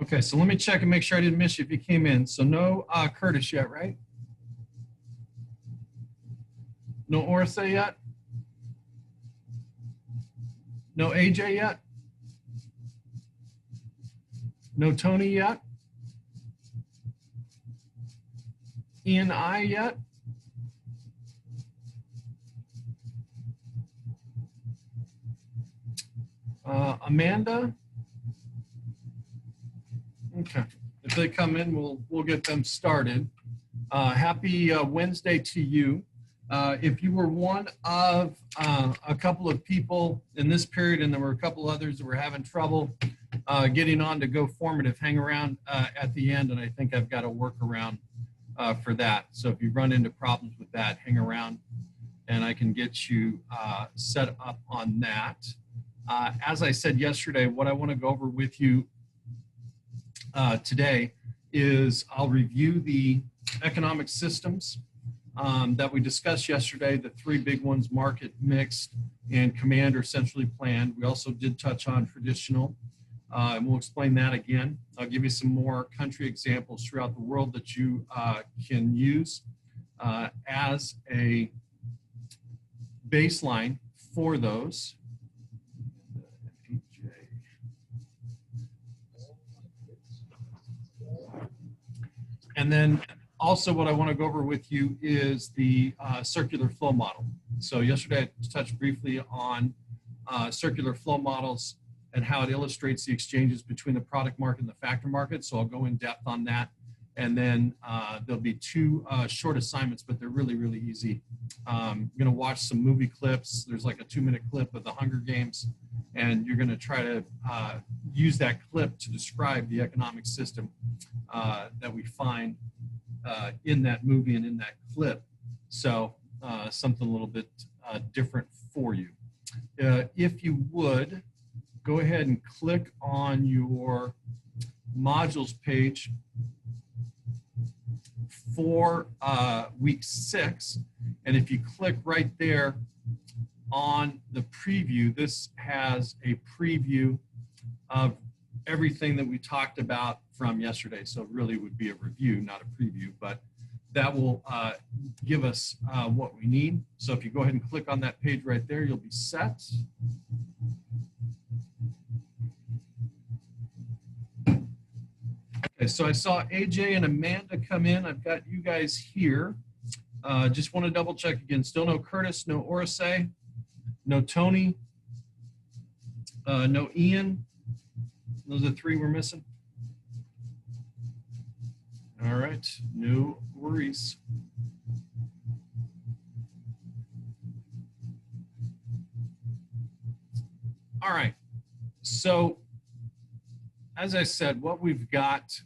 Okay, so let me check and make sure I didn't miss you if you came in. So no Curtis yet, right? No Orsa yet? No AJ yet? No Tony yet? Ian I yet? Amanda? Okay, if they come in, we'll get them started. Happy Wednesday to you. If you were one of a couple of people in this period, and there were a couple others that were having trouble getting on to Go Formative, hang around at the end, and I think I've got a workaround for that. So if you run into problems with that, hang around, and I can get you set up on that. As I said yesterday, what I want to go over with you today is I'll review the economic systems that we discussed yesterday, the three big ones: market, mixed, and command or centrally planned. We also did touch on traditional, and we'll explain that again. I'll give you some more country examples throughout the world that you can use as a baseline for those. And then also what I want to go over with you is the circular flow model. So yesterday I touched briefly on circular flow models and how it illustrates the exchanges between the product market and the factor market. So I'll go in depth on that. And then there'll be two short assignments, but they're really, really easy. I'm going to watch some movie clips. There's like a 2-minute clip of the Hunger Games, and you're going to try to use that clip to describe the economic system that we find in that movie and in that clip. So something a little bit different for you. If you would, go ahead and click on your modules page for week 6. And if you click right there on the preview, this has a preview of everything that we talked about from yesterday. So it really would be a review, not a preview, but that will give us what we need. So if you go ahead and click on that page right there, you'll be set. Okay, so I saw AJ and Amanda come in. I've got you guys here. Just want to double check again. Still no Curtis, no Orisay, no Tony, no Ian. Those are 3 we're missing. All right, no worries. All right, so as I said, what we've got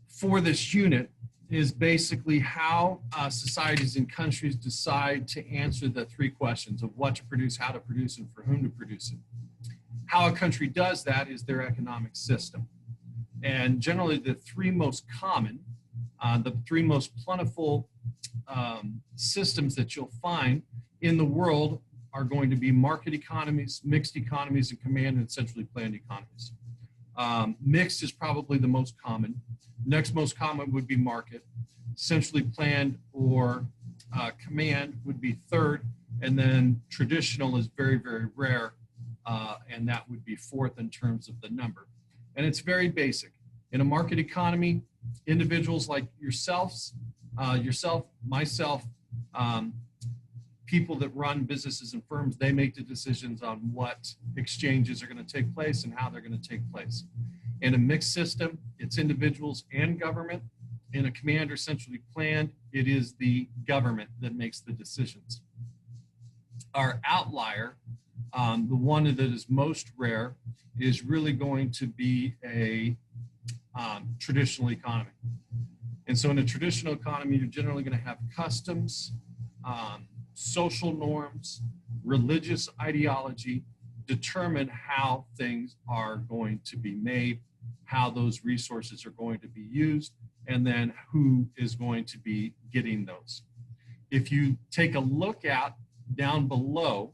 for this unit is basically how societies and countries decide to answer the 3 questions of what to produce, how to produce, and for whom to produce it. How a country does that is their economic system. And generally the 3 most common, the 3 most plentiful systems that you'll find in the world are going to be market economies, mixed economies, and command and centrally planned economies. Mixed is probably the most common. Next most common would be market. Centrally planned or command would be 3rd. And then traditional is very, very rare. And that would be 4th in terms of the number. And it's very basic. In a market economy, individuals like yourself, myself, people that run businesses and firms, they make the decisions on what exchanges are going to take place and how they're going to take place. In a mixed system, it's individuals and government. In a command or centrally planned, it is the government that makes the decisions. Our outlier, the one that is most rare, is really going to be a traditional economy. And so in a traditional economy, you're generally going to have customs, social norms, religious ideology determine how things are going to be made, how those resources are going to be used, and then who is going to be getting those. If you take a look at down below,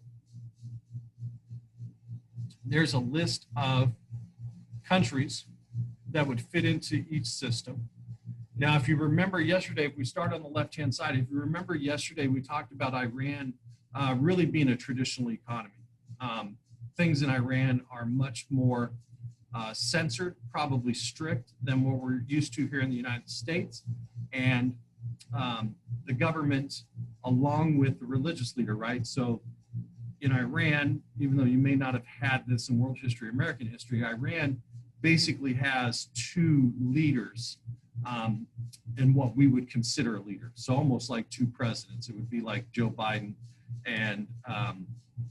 there's a list of countries that would fit into each system. Now, if you remember yesterday, if we start on the left-hand side, if you remember yesterday, we talked about Iran really being a traditional economy. Things in Iran are much more censored, probably strict than what we're used to here in the United States. And the government, along with the religious leader, right? So in Iran, even though you may not have had this in world history, American history, Iran basically has 2 leaders in what we would consider a leader. So almost like 2 presidents. It would be like Joe Biden and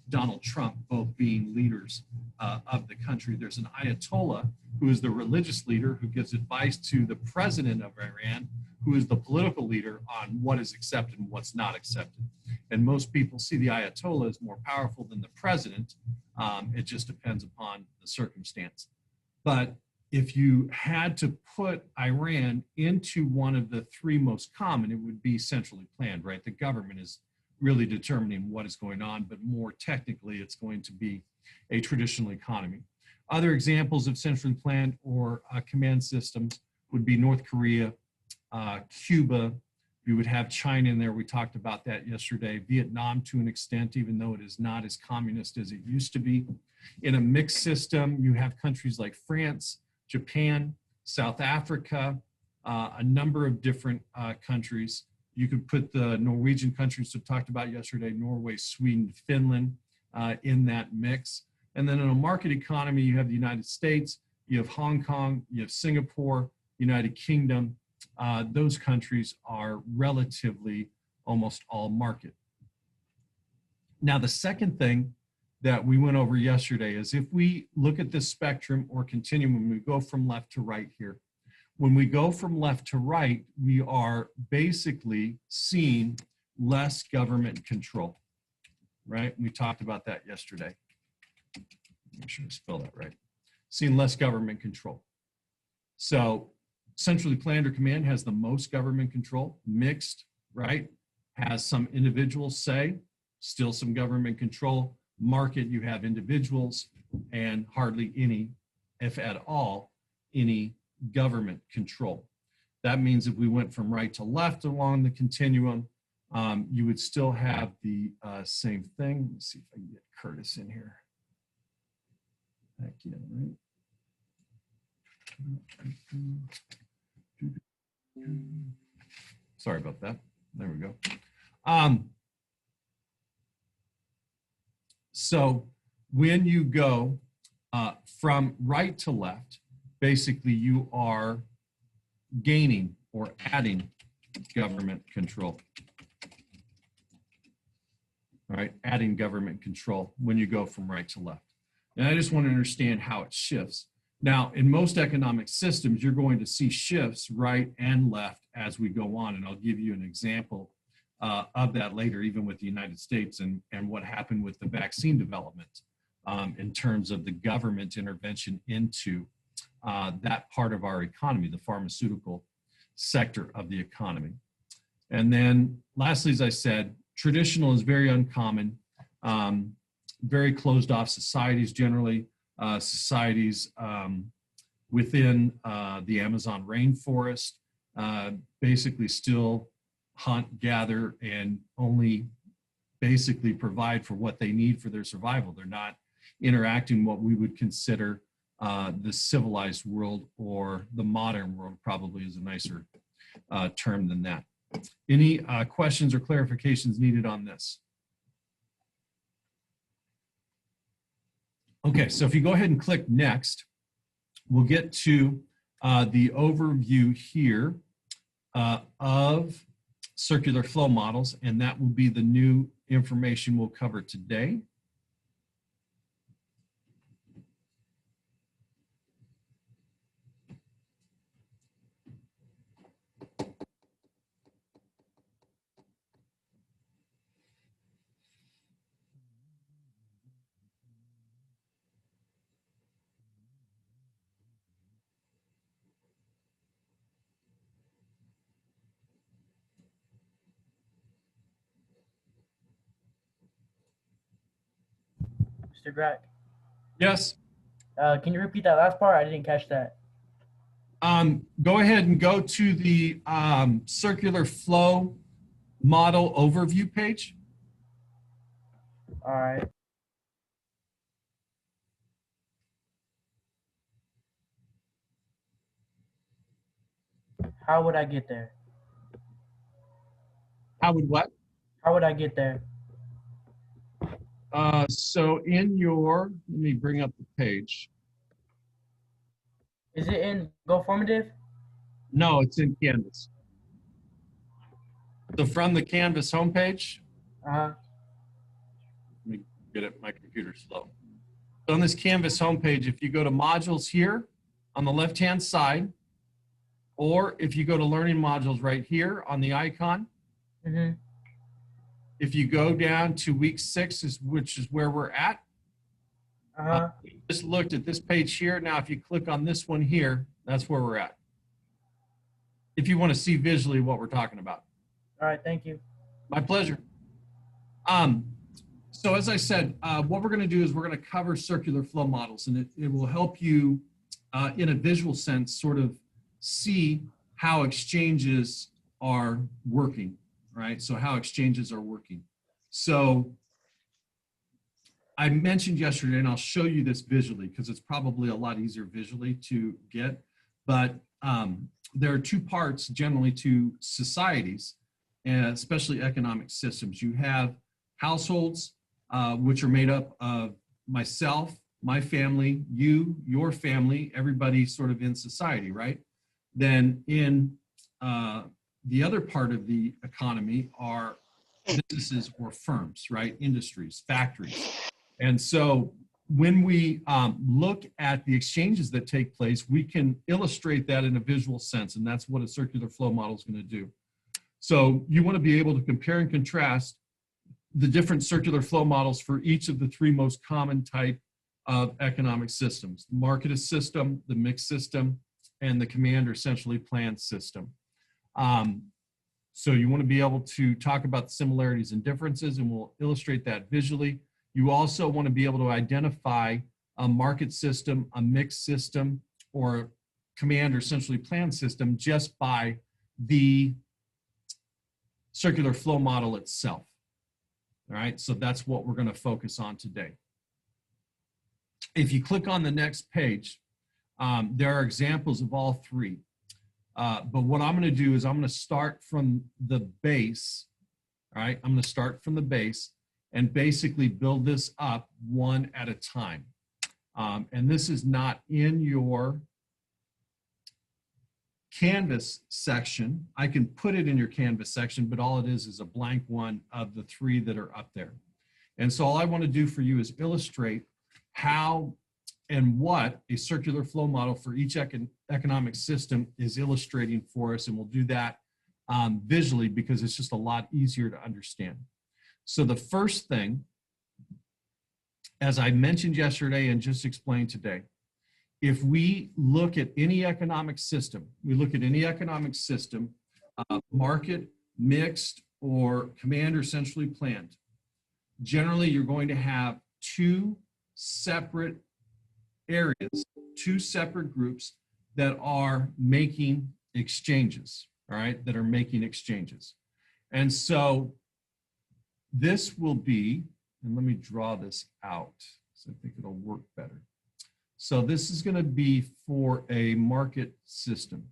Donald Trump both being leaders of the country. There's an Ayatollah who is the religious leader who gives advice to the president of Iran, who is the political leader on what is accepted and what's not accepted. And most people see the Ayatollah as more powerful than the president. It just depends upon the circumstance. But if you had to put Iran into one of the 3 most common, it would be centrally planned, right? The government is really determining what is going on, but more technically, it's going to be a traditional economy. Other examples of centrally planned or command systems would be North Korea, Cuba. We would have China in there. We talked about that yesterday. Vietnam to an extent, even though it is not as communist as it used to be. In a mixed system, you have countries like France, Japan, South Africa, a number of different countries. You could put the Norwegian countries we talked about yesterday, Norway, Sweden, Finland, in that mix. And then in a market economy, you have the United States, you have Hong Kong, you have Singapore, United Kingdom. Those countries are relatively almost all market. Now, the second thing that we went over yesterday is if we look at this spectrum or continuum, when we go from left to right here, when we go from left to right, we are basically seeing less government control, right? We talked about that yesterday. Make sure to spell that right. Seeing less government control. So centrally planned or command has the most government control. Mixed, right, has some individuals say, still some government control. Market, you have individuals and hardly any, if at all, any government control. That means if we went from right to left along the continuum, you would still have the same thing. Let's see if I can get Curtis in here. Back in, right? Sorry about that. There we go. So when you go from right to left, basically you are gaining or adding government control. All right, adding government control when you go from right to left. And I just want to understand how it shifts. Now, in most economic systems, you're going to see shifts right and left as we go on. And I'll give you an example of that later, even with the United States and what happened with the vaccine development in terms of the government intervention into that part of our economy, the pharmaceutical sector of the economy. And then lastly, as I said, traditional is very uncommon, very closed off societies, generally societies within the Amazon rainforest, basically still hunt, gather, and only basically provide for what they need for their survival. They're not interacting what we would consider the civilized world, or the modern world probably is a nicer term than that. Any questions or clarifications needed on this? Okay, so if you go ahead and click next, we'll get to the overview here of circular flow models, and that will be the new information we'll cover today. Mr. Grack, Yes. can you repeat that last part? I didn't catch that. Go ahead and go to the circular flow model overview page. All right. How would I get there? How would what? How would I get there? So in your, let me bring up the page. Is it in GoFormative? No, it's in Canvas. So from the Canvas homepage, Uh-huh. let me get it, my computer's slow. So on this Canvas homepage, if you go to modules here on the left-hand side, or if you go to learning modules right here on the icon, Mm-hmm. if you go down to week 6, which is where we're at, Uh-huh. we just looked at this page here. Now, if you click on this one here, that's where we're at. If you want to see visually what we're talking about. All right, thank you. My pleasure. So as I said, what we're going to do is we're going to cover circular flow models, and it will help you in a visual sense sort of see how exchanges are working, right? So how exchanges are working. So I mentioned yesterday, and I'll show you this visually because it's probably a lot easier visually to get, but there are two parts generally to societies, and especially economic systems. You have households, which are made up of myself, my family, you, your family, everybody sort of in society, right? Then in the other part of the economy are businesses or firms, right? Industries, factories. And so when we look at the exchanges that take place, we can illustrate that in a visual sense, and that's what a circular flow model is going to do. So you want to be able to compare and contrast the different circular flow models for each of the three most common type of economic systems: the market system, the mixed system, and the command or centrally planned system. So you want to be able to talk about the similarities and differences, and we'll illustrate that visually. You also want to be able to identify a market system, a mixed system, or command or centrally planned system just by the circular flow model itself. All right, so that's what we're going to focus on today. If you click on the next page, there are examples of all three. But what I'm going to do is I'm going to start from the base. All right, I'm going to start from the base and basically build this up one at a time. And this is not in your Canvas section. I can put it in your Canvas section, but all it is a blank one of the three that are up there. And so all I want to do for you is illustrate how and what a circular flow model for each economic system is illustrating for us. And we'll do that visually because it's just a lot easier to understand. So the first thing, as I mentioned yesterday and just explained today, if we look at any economic system, market, mixed, or command or centrally planned, generally you're going to have two separate areas, two separate groups that are making exchanges, all right, that are making exchanges. And so this will be, and let me draw this out, so I think it'll work better. So this is going to be for a market system.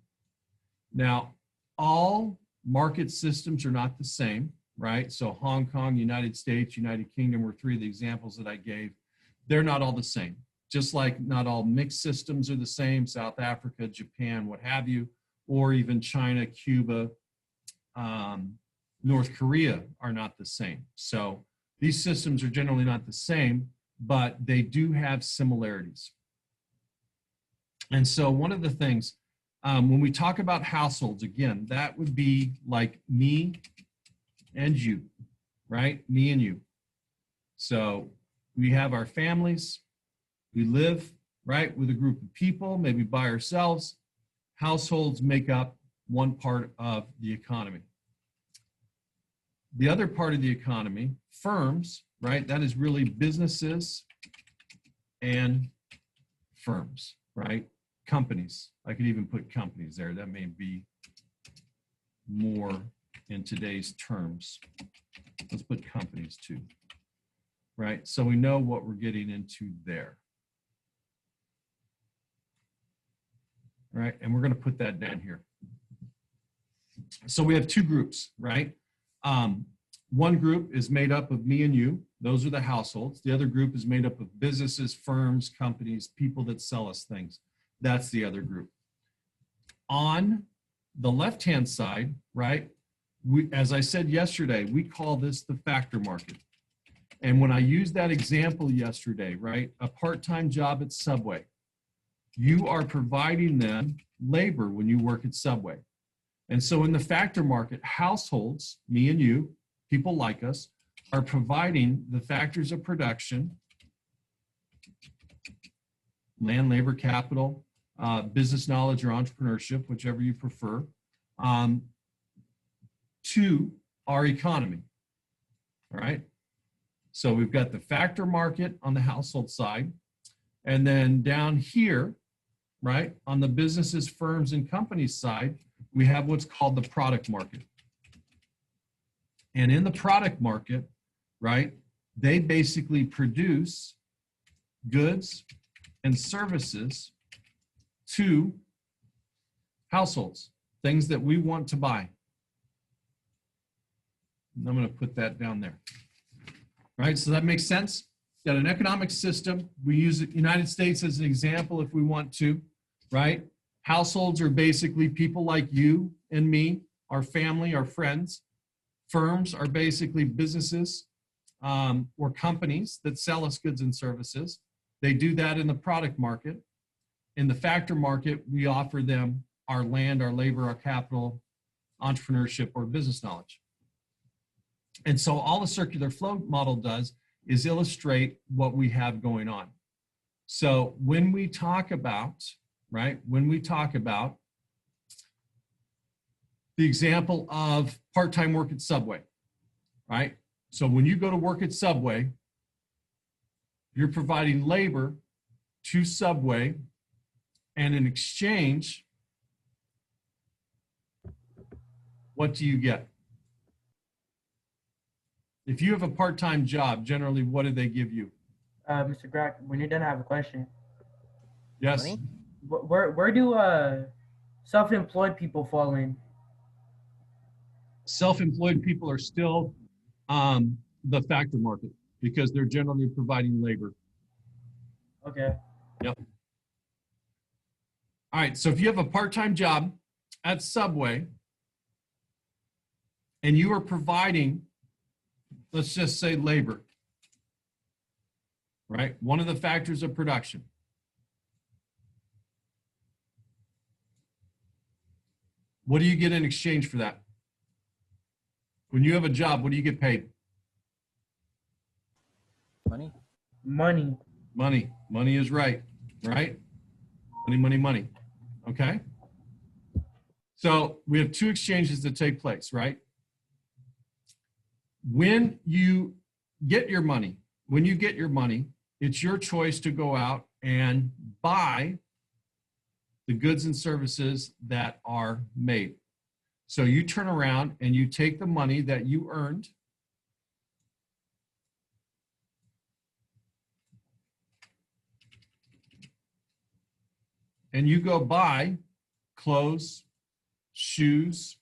Now, all market systems are not the same, right? So Hong Kong, United States, United Kingdom were three of the examples that I gave. They're not all the same. Just like not all mixed systems are the same, South Africa, Japan, what have you, or even China, Cuba, North Korea are not the same. So these systems are generally not the same, but they do have similarities. And so one of the things, when we talk about households, again, that would be like me and you, right? Me and you. So we have our families, we live, right, with a group of people, maybe by ourselves. Households make up one part of the economy. The other part of the economy, firms, right, that is really businesses and firms, right? Companies. I could even put companies there. That may be more in today's terms. Let's put companies too, right? So we know what we're getting into there. All right, and we're going to put that down here. So we have two groups, right? One group is made up of me and you. Those are the households. The other group is made up of businesses, firms, companies, people that sell us things. That's the other group. On the left-hand side, right, as I said yesterday, we call this the factor market. And when I used that example yesterday, right, a part-time job at Subway, you are providing them labor when you work at Subway. And so in the factor market, households, me and you, people like us, are providing the factors of production, land, labor, capital, business knowledge or entrepreneurship, whichever you prefer, to our economy, all right? So we've got the factor market on the household side, and then down here, right, on the businesses, firms, and companies side, we have what's called the product market. And in the product market, right, they basically produce goods and services to households, things that we want to buy. And I'm going to put that down there. Right, so that makes sense. Got an economic system. We use the United States as an example if we want to, right? Households are basically people like you and me, our family, our friends. Firms are basically businesses or companies that sell us goods and services. They do that in the product market. In the factor market, we offer them our land, our labor, our capital, entrepreneurship, or business knowledge. And so all the circular flow model does is illustrate what we have going on. So when we talk about, right, when we talk about the example of part-time work at Subway, right? So when you go to work at Subway, you're providing labor to Subway, and in exchange, what do you get? If you have a part-time job, generally, what do they give you? Mr. Grack, when you're done, I have a question. Yes. Money? Where do self-employed people fall in? Self-employed people are still the factor market because they're generally providing labor. Okay. Yep. All right, so if you have a part-time job at Subway and you are providing, let's just say labor, right? One of the factors of production. What do you get in exchange for that? When you have a job, what do you get paid? Money? Money. Money. Money is right, right? Money, money, money. Okay? So we have two exchanges that take place, right? When you get your money, it's your choice to go out and buy the goods and services that are made. So you turn around and you take the money that you earned and you go buy clothes, shoes,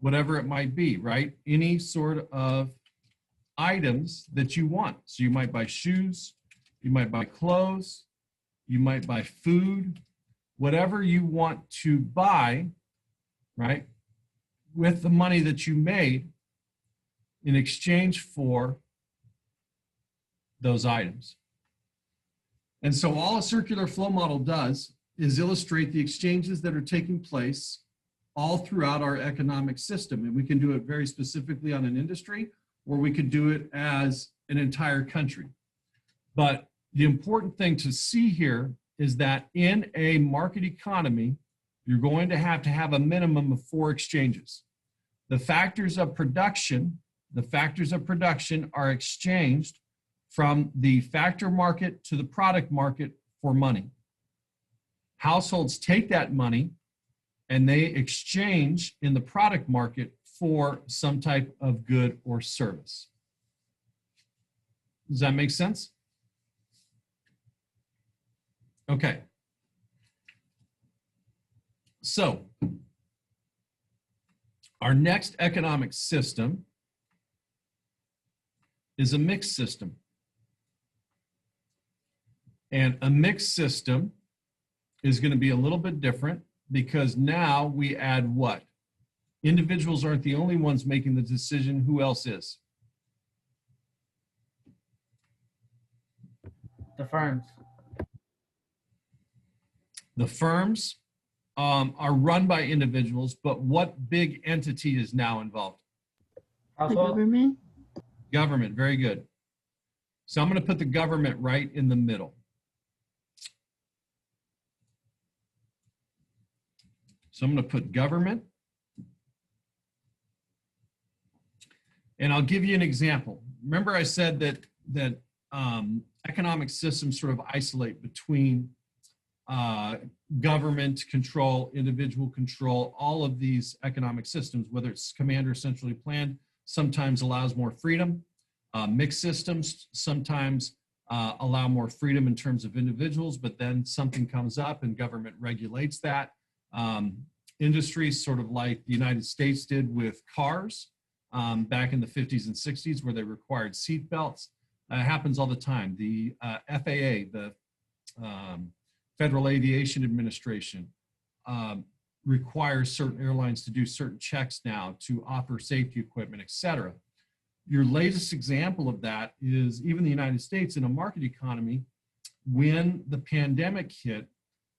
whatever it might be, right? Any sort of items that you want. So you might buy shoes, you might buy clothes, you might buy food, whatever you want to buy, right? With the money that you made in exchange for those items. And so all a circular flow model does is illustrate the exchanges that are taking place all throughout our economic system. And we can do it very specifically on an industry, or we could do it as an entire country. But the important thing to see here is that in a market economy, you're going to have a minimum of 4 exchanges. The factors of production are exchanged from the factor market to the product market for money. Households take that money and they exchange in the product market for some type of good or service. Does that make sense? Okay. So our next economic system is a mixed system. And a mixed system is going to be a little bit different because now we add what? Individuals aren't the only ones making the decision. Who else is? The firms. The firms are run by individuals, but what big entity is now involved? The Household. government? Government, very good. So I'm going to put the government right in the middle. So I'm going to put government. And I'll give you an example. Remember I said that economic systems sort of isolate between government control, individual control, all of these economic systems, whether it's command or centrally planned, sometimes allows more freedom. Mixed systems sometimes allow more freedom in terms of individuals, but then something comes up and government regulates that. Industries sort of like the United States did with cars back in the 50s and 60s where they required seat belts. Happens all the time. The FAA, the Federal Aviation Administration, requires certain airlines to do certain checks now to offer safety equipment, et cetera. your latest example of that is even the United States in a market economy. When the pandemic hit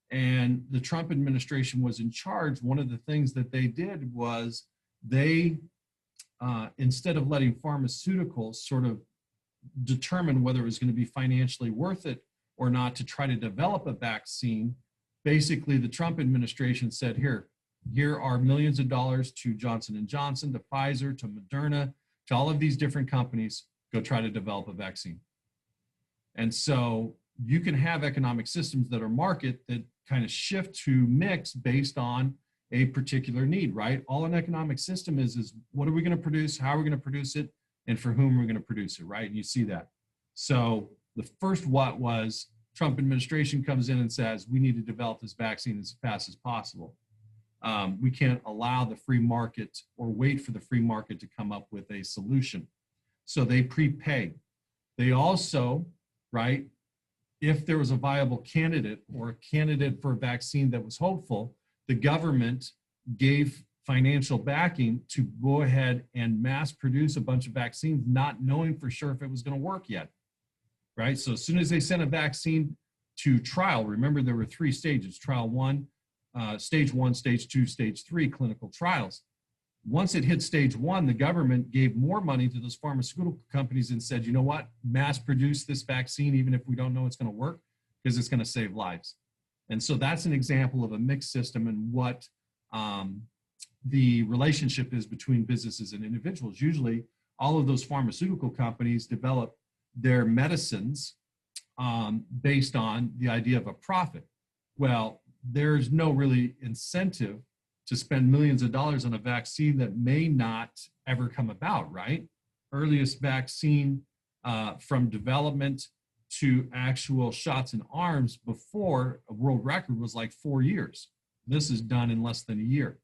and the Trump administration was in charge, one of the things that they did was they, instead of letting pharmaceuticals sort of determine whether it was going to be financially worth it or not to try to develop a vaccine, basically the Trump administration said, here are millions of dollars to Johnson & Johnson, to Pfizer, to Moderna, to all of these different companies, go try to develop a vaccine. And so you can have economic systems that are market that kind of shift to mix based on a particular need, right? All an economic system is what are we going to produce? How are we going to produce it? And for whom are we going to produce it, right? And you see that. So the first what was Trump administration comes in and says, we need to develop this vaccine as fast as possible. We can't allow the free market or wait for the free market to come up with a solution. So they prepay. They also, right, if there was a viable candidate or a candidate for a vaccine that was hopeful, the government gave financial backing to go ahead and mass produce a bunch of vaccines, not knowing for sure if it was going to work yet, right? So as soon as they sent a vaccine to trial, remember there were 3 stages, trial 1, stage 1, stage 2, stage 3 clinical trials. Once it hit stage 1, the government gave more money to those pharmaceutical companies and said, you know what, mass produce this vaccine even if we don't know it's going to work because it's going to save lives. And so that's an example of a mixed system and what the relationship is between businesses and individuals. Usually all of those pharmaceutical companies develop their medicines based on the idea of a profit. Well, there's no really incentive to spend millions of dollars on a vaccine that may not ever come about, right? Earliest vaccine from development to actual shots in arms before a world record was like 4 years. This is done in less than a year.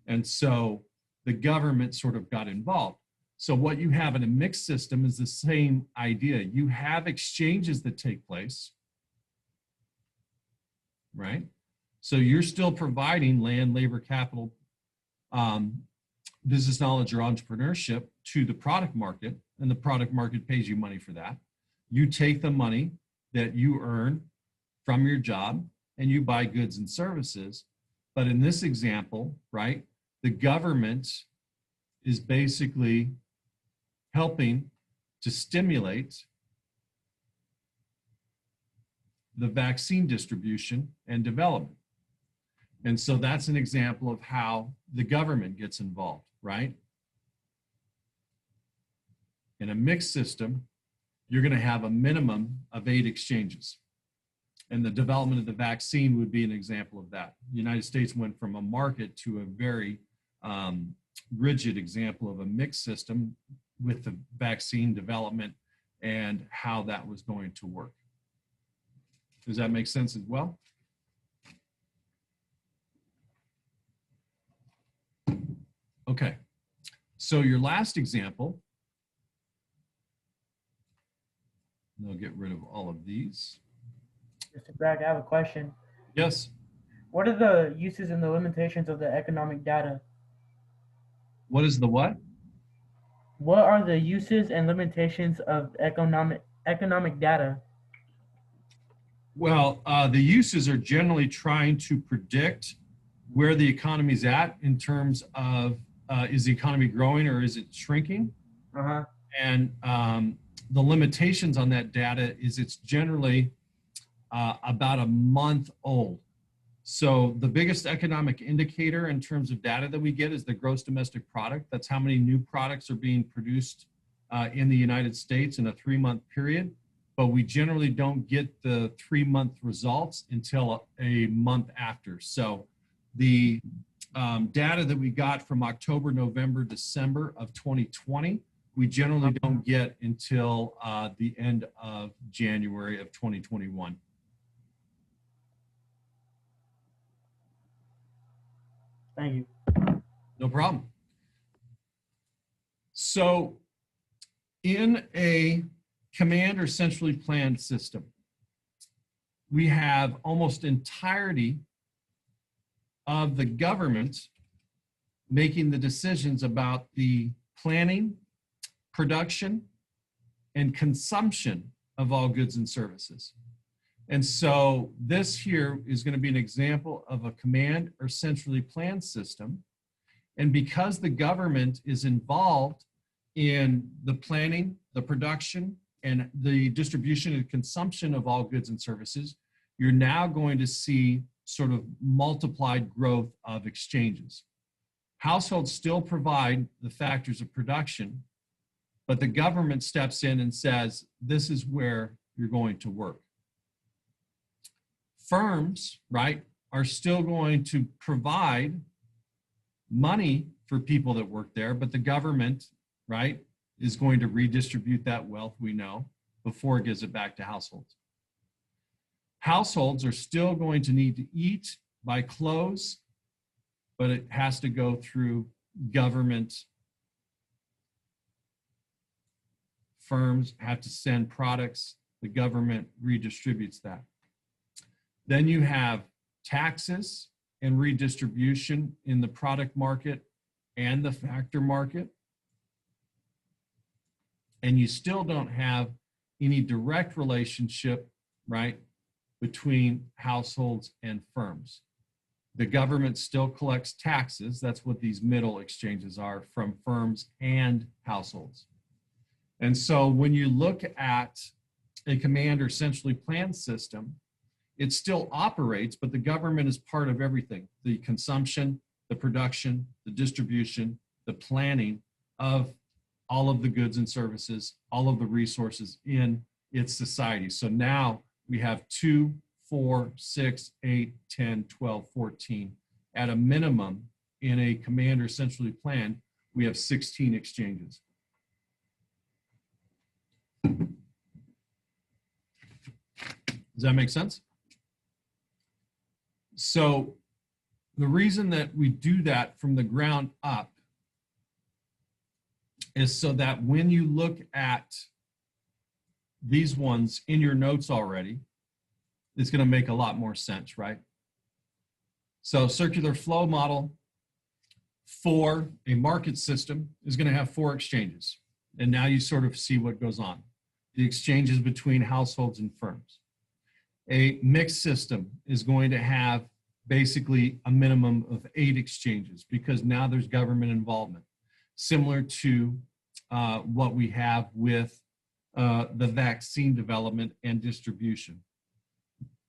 And so the government sort of got involved. So what you have in a mixed system is the same idea. You have exchanges that take place, right? So you're still providing land, labor, capital, business knowledge, or entrepreneurship to the product market, and the product market pays you money for that. You take the money that you earn from your job and you buy goods and services. But in this example, right, the government is basically helping to stimulate the vaccine distribution and development. And so that's an example of how the government gets involved, right? In a mixed system, you're going to have a minimum of 8 exchanges. And the development of the vaccine would be an example of that. The United States went from a market to a very rigid example of a mixed system with the vaccine development and how that was going to work. Does that make sense as well? Okay, so your last example, and I'll get rid of all of these. Mr. Bragg, I have a question. Yes. What are the uses and the limitations of the economic data? What is the what? What are the uses and limitations of economic data? Well, the uses are generally trying to predict where the economy's at in terms of is the economy growing or is it shrinking? Uh-huh. And the limitations on that data is it's generally about a month old. So the biggest economic indicator in terms of data that we get is the gross domestic product. That's how many new products are being produced in the United States in a 3-month period. But we generally don't get the 3-month results until a month after. So the data that we got from October, November, December of 2020, we generally don't get until the end of January of 2021. Thank you. No problem. So in a command or centrally planned system, we have almost entirety of the government making the decisions about the planning, production, and consumption of all goods and services. And so this here is going to be an example of a command or centrally planned system. And because the government is involved in the planning, the production, and the distribution and consumption of all goods and services, you're now going to see sort of multiplied growth of exchanges. Households still provide the factors of production, but the government steps in and says, this is where you're going to work. Firms, right, are still going to provide money for people that work there, but the government, right, is going to redistribute that wealth, we know, before it gives it back to households. Households are still going to need to eat, buy clothes, but it has to go through government. Firms have to send products, the government redistributes that. Then you have taxes and redistribution in the product market and the factor market. And you still don't have any direct relationship, right, between households and firms. The government still collects taxes, that's what these middle exchanges are, from firms and households. And so when you look at a command or centrally planned system, it still operates, but the government is part of everything: the consumption, the production, the distribution, the planning of all of the goods and services, all of the resources in its society. So now we have 2, 4, 6, 8, 10, 12, 14. At a minimum, in a command or centrally planned, we have 16 exchanges. Does that make sense? So the reason that we do that from the ground up is so that when you look at these ones in your notes already, it's going to make a lot more sense, right? So circular flow model for a market system is going to have 4 exchanges. And now you sort of see what goes on. The exchanges between households and firms. A mixed system is going to have basically a minimum of 8 exchanges because now there's government involvement, similar to what we have with the vaccine development and distribution.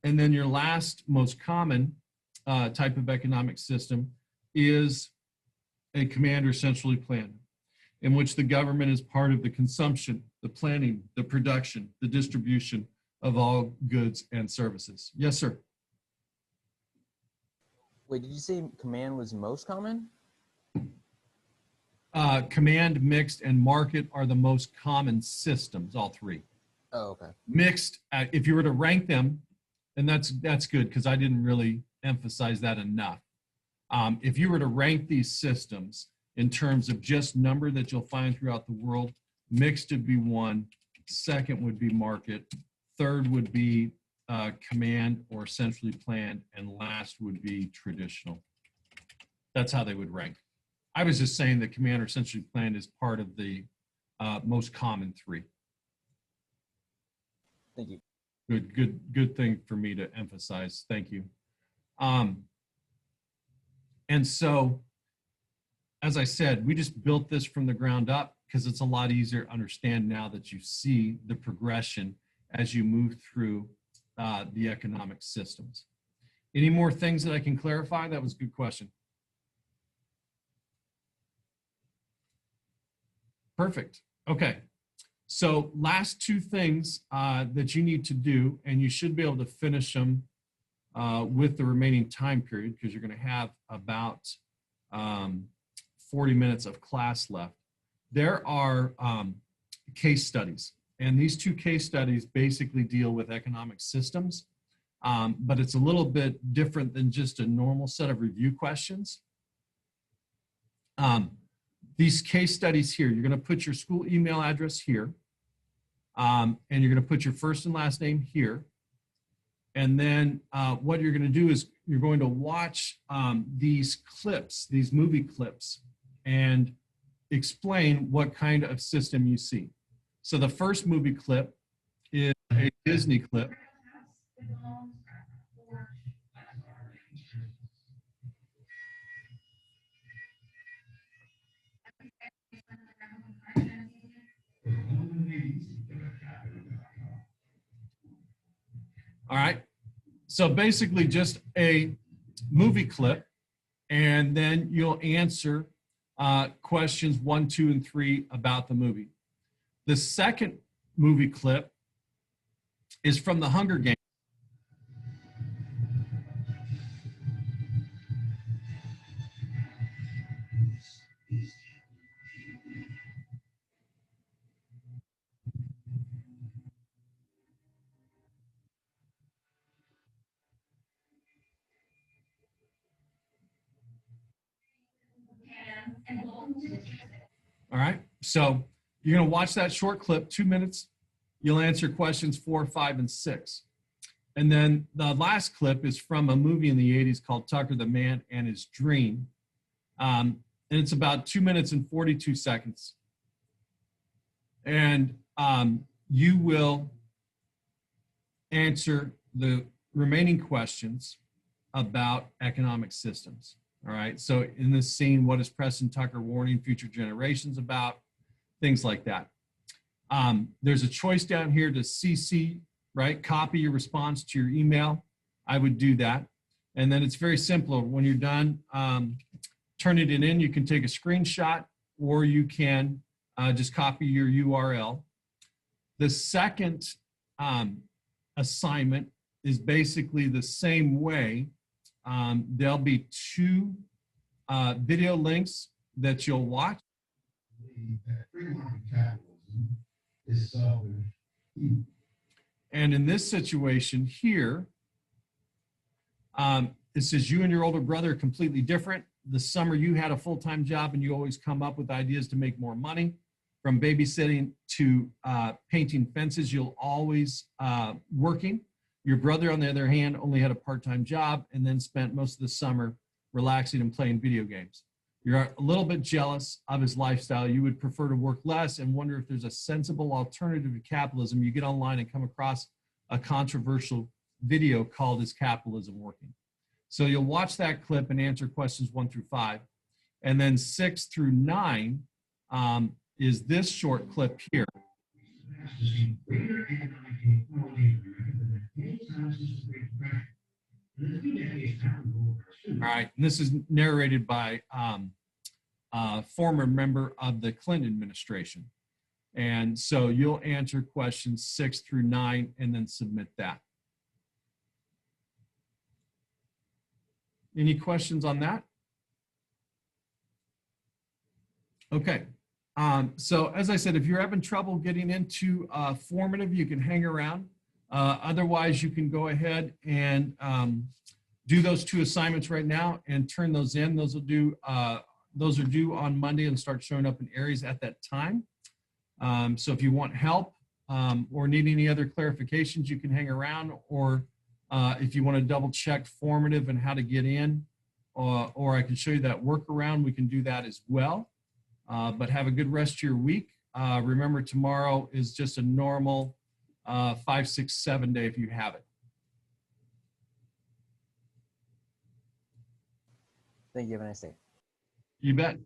And then your last most common type of economic system is a command or centrally planned, in which the government is part of the consumption, the planning, the production, the distribution of all goods and services. Yes, sir. Wait, did you say command was most common? Command, mixed, and market are the most common systems, all 3. Oh, okay. Mixed, if you were to rank them, and that's good because I didn't really emphasize that enough. If you were to rank these systems in terms of just number that you'll find throughout the world, mixed would be 1, second would be market, third would be command or centrally planned, and last would be traditional. That's how they would rank. I was just saying that command or centrally planned is part of the most common 3. Thank you. Good thing for me to emphasize. Thank you. And so, as I said, we just built this from the ground up because it's a lot easier to understand now that you see the progression as you move through the economic systems. Any more things that I can clarify? That was a good question. Perfect. Okay. So last 2 things that you need to do, and you should be able to finish them with the remaining time period because you're going to have about 40 minutes of class left. There are case studies, and these 2 case studies basically deal with economic systems, but it's a little bit different than just a normal set of review questions. These case studies here, you're going to put your school email address here, and you're going to put your first and last name here. And then what you're going to do is you're going to watch these clips, these movie clips, and explain what kind of system you see. So the first movie clip is a Disney clip. All right. So basically just a movie clip, and then you'll answer questions 1, 2, and 3 about the movie. The second movie clip is from the Hunger Games. All right. So you're going to watch that short clip, 2 minutes. You'll answer questions 4, 5, and 6. And then the last clip is from a movie in the 80s called Tucker the Man and His Dream. And it's about 2 minutes and 42 seconds. And you will answer the remaining questions about economic systems. All right. So in this scene, what is Preston Tucker warning future generations about? Things like that. There's a choice down here to CC, right? Copy your response to your email. I would do that. And then it's very simple. When you're done, turning it in, you can take a screenshot, or you can just copy your URL. The second assignment is basically the same way. There'll be 2 video links that you'll watch. And in this situation here, it says you and your older brother are completely different. The summer you had a full-time job and you always come up with ideas to make more money. From babysitting to painting fences, you'll always working. Your brother, on the other hand, only had a part-time job and then spent most of the summer relaxing and playing video games. You're a little bit jealous of his lifestyle. You would prefer to work less and wonder if there's a sensible alternative to capitalism. You get online and come across a controversial video called Is Capitalism Working? So you'll watch that clip and answer questions 1 through 5. And then 6 through 9 is this short clip here. All right, and this is narrated by a former member of the Clinton administration. And so you'll answer questions 6 through 9 and then submit that. Any questions on that? Okay. So as I said, if you're having trouble getting into formative, you can hang around. Otherwise, you can go ahead and do those 2 assignments right now and turn those in. Those are due on Monday and start showing up in areas at that time. So if you want help or need any other clarifications, you can hang around, or if you want to double check formative and how to get in, or I can show you that workaround, we can do that as well. But have a good rest of your week. Remember, tomorrow is just a normal 5, 6, 7 day if you have it. Thank you. Have a nice day. You bet.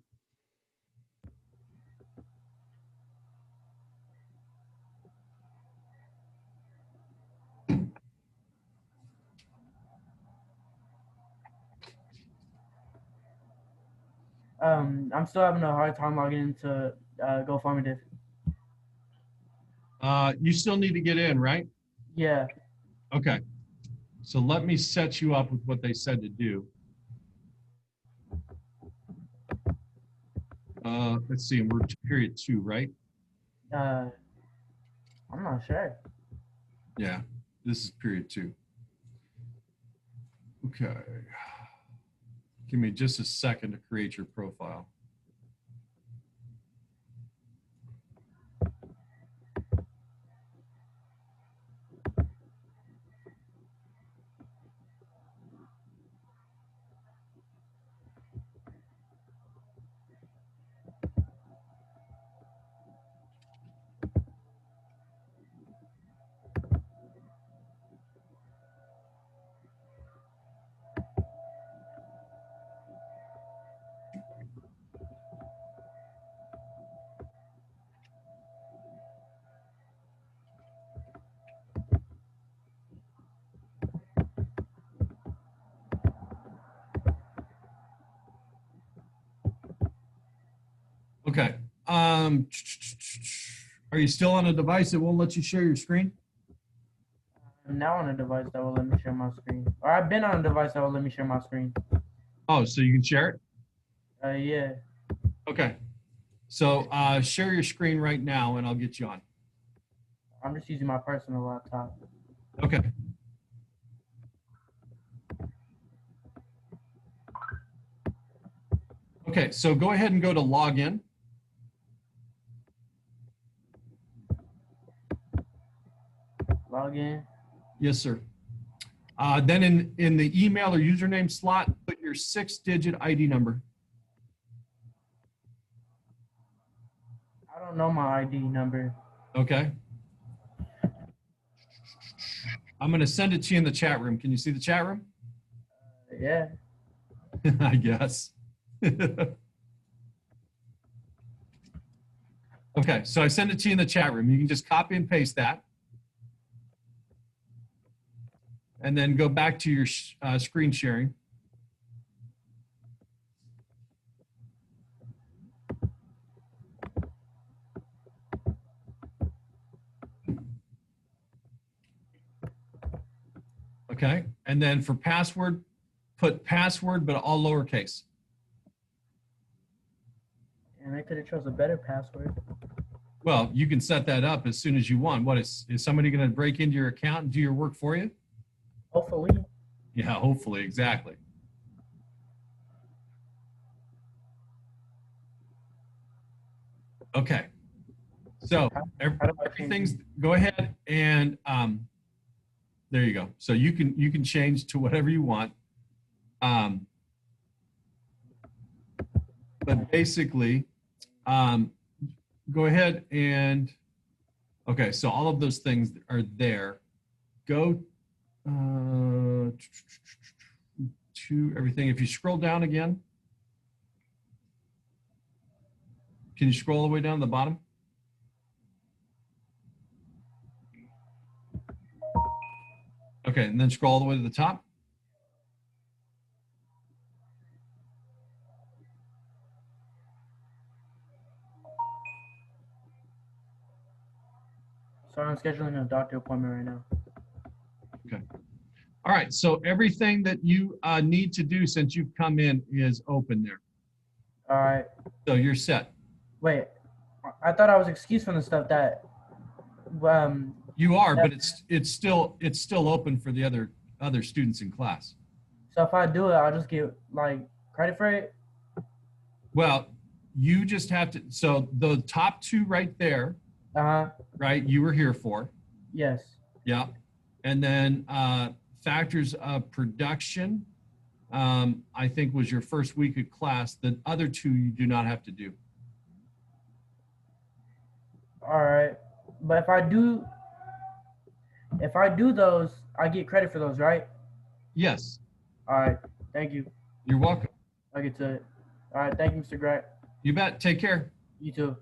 I'm still having a hard time logging into GoFormative. You still need to get in, right? Yeah. Okay. So let me set you up with what they said to do. Let's see, we're to period 2, right? I'm not sure. Yeah, this is period 2. Okay. Give me just a second to create your profile. Okay. Are you still on a device that won't let you share your screen? I'm now on a device that will let me share my screen. Or I've been on a device that will let me share my screen. Oh, so you can share it? Yeah. Okay. So share your screen right now and I'll get you on. I'm just using my personal laptop. Okay. Okay, so go ahead and go to login. Log in. Yes, sir. Then in the email or username slot, put your 6-digit ID number. I don't know my ID number. Okay. I'm going to send it to you in the chat room. Can you see the chat room? Yeah. I guess. Okay, so I send it to you in the chat room. You can just copy and paste that. And then go back to your screen sharing. Okay, and then for password, put password, but all lowercase. And I could have chose a better password. Well, you can set that up as soon as you want. What is somebody going to break into your account and do your work for you? Hopefully. Yeah, hopefully, exactly. Okay. So How do I change everything's, it? go ahead and there you go. So you can change to whatever you want. But basically, go ahead and, okay, so all of those things are there. Go to everything. If you scroll down again, can you scroll all the way down to the bottom? Okay, and then scroll all the way to the top. So I'm scheduling a doctor appointment right now. Okay. All right, so everything that you need to do since you've come in is open there. All right. So you're set. Wait. I thought I was excused from the stuff that You are, but it's still open for the other students in class. so if I do it, I'll just get like credit for it. Well, you just have to, so the top two right there, Uh-huh. right, you were here for. Yes. Yeah. And then factors of production, I think was your first week of class. The other two you do not have to do. All right. But if I do those, I get credit for those, right? Yes, All right. Thank you. you're welcome. I'll get to it. All right. Thank you, Mr. Grant. You bet. Take care. You too.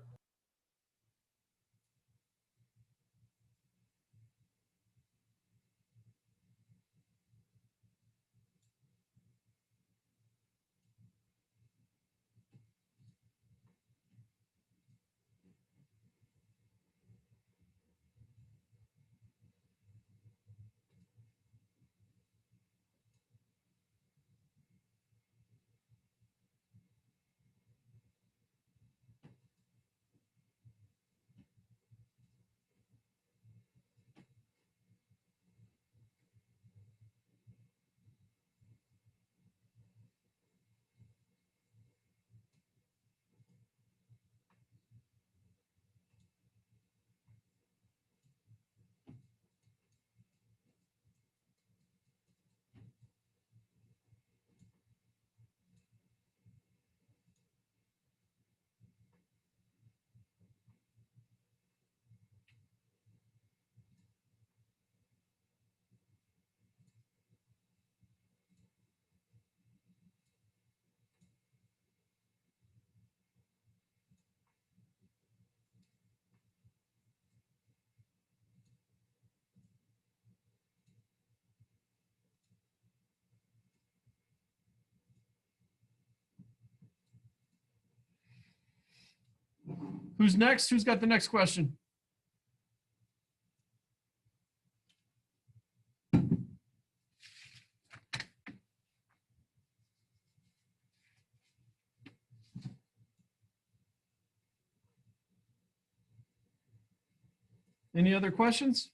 Who's next? Who's got the next question? Any other questions?